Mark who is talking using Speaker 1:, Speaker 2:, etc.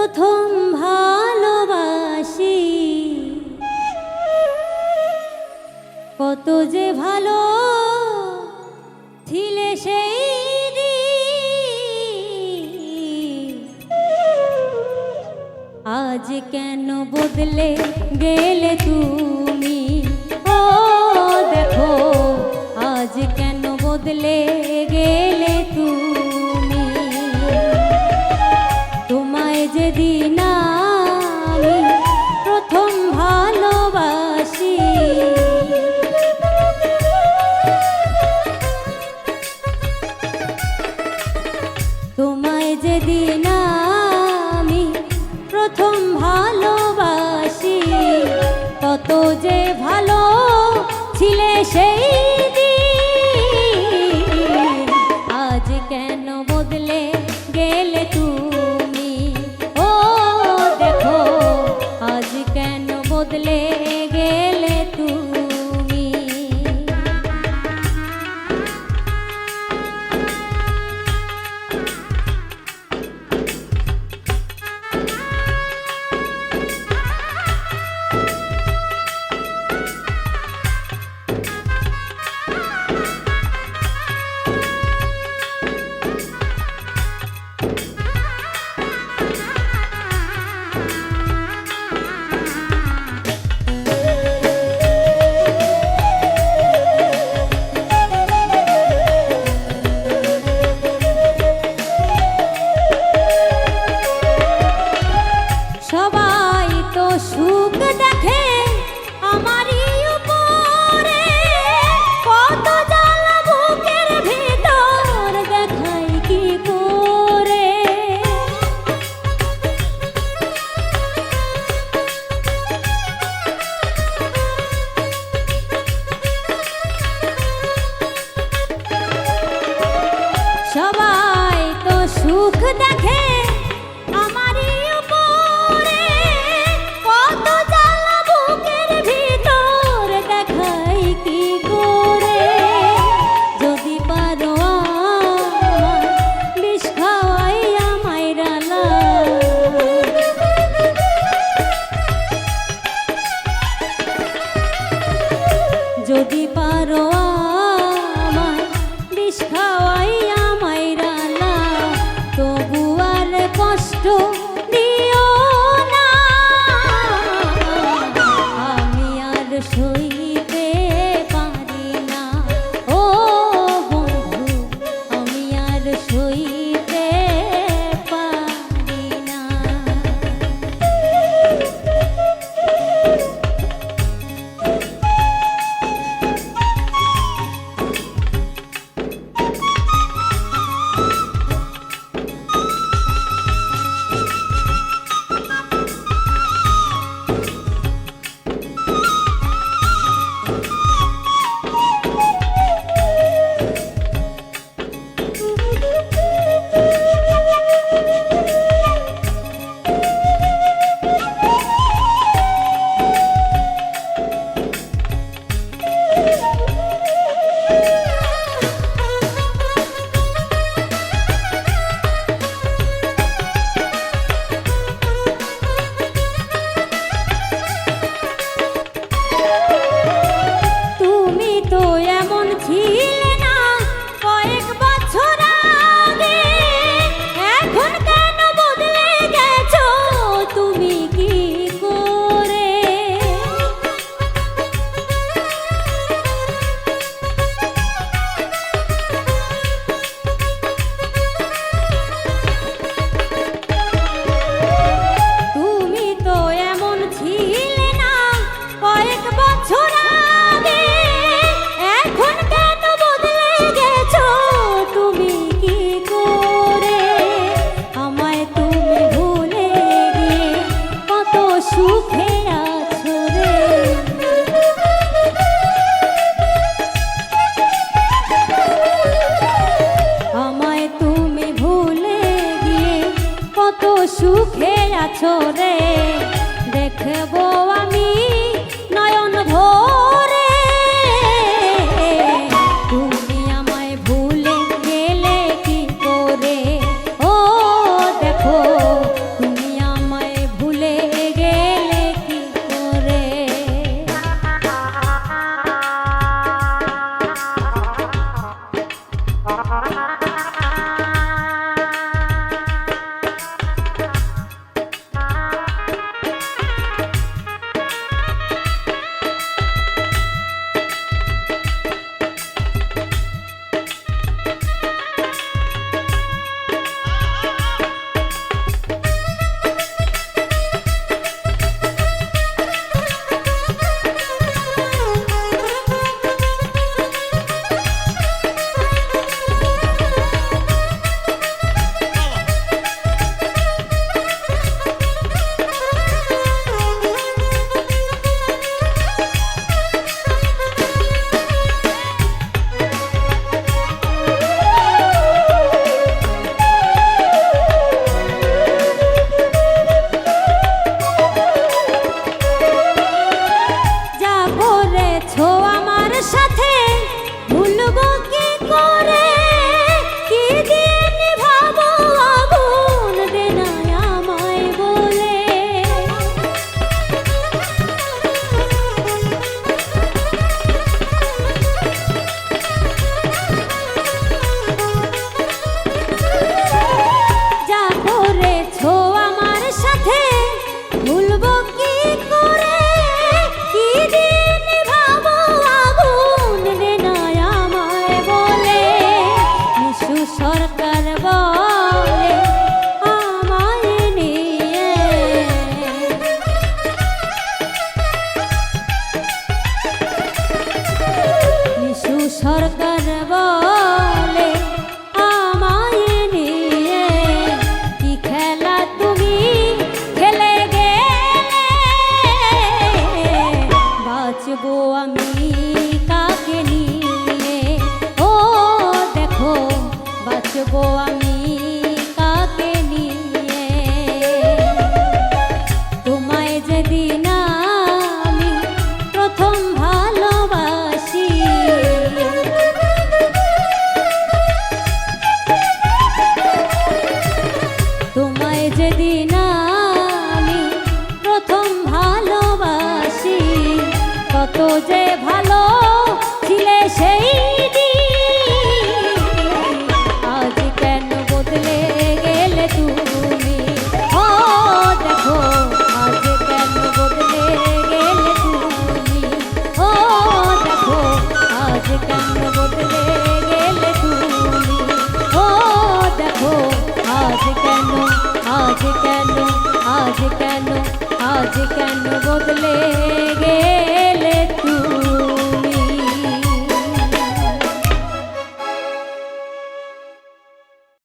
Speaker 1: প্রথম ভালোবাসি কত যে ভালো ছিলে সেই আজ কেন বদলে গেলে তুমি ও দেখো আজ কেন বদলে গেলে তুমি তোমায় যেদিন আমি প্রথম ভালোবাসি তোমায় যেদিন আমি প্রথম ভালোবাসি কত যে ভালো ছিলে সেই দিন আজ কেন বদলে গেলে তুমি ও দেখো আজ কেন বদলে গেলে তুমি সবাই তো সুখ দেখে আমারই উপরে কত জ্বালা বুকের ভিতর দেখাই কি করে সবাই তো সুখ দেখে আমারই উপরে কত জ্বালা বুকের ভিতর দেখাই কি করে যদি পারো আমার বিষ খাওয়াইয়া মাইরালা যদি পারো আমার বিষ খাওয়াইয়া মাইরালা তবু আর কষ্ট দিও না আমি আর সইতে পারি না ও বন্ধু আমি আর সইতে পারি না তুমি তো এমন ছিলে না কয়েক বছর আগে এখন কেন বদলে গেছো তুমি কি করে তুমি তো এমন ছিলে না কয়েক বছর আগে এখন কেন বদলে গেছো তুমি কি করে আমায় তুমি ভুলে গিয়ে কত সুখে আছো রে আমায় তুমি ভুলে গিয়ে কত সুখে আছো রে দেখবো আমি নয়ন ভরে তুমি আমায় ভুলে গেলে কি করে ও দেখো তুমি যেদিন আমি প্রথম ভালোবাসি, কত যে ভালো ছিলে সেই দিন। আজ কেন বদলে গেলে তুমি, ও দেখো আজ কেন বদলে গেলে তুমি, ও দেখো আজ কেন বদলে গেলে তুমি, ও দেখো আজ কেন, আজ কেন, আজ কেন, আজ কেন বদলে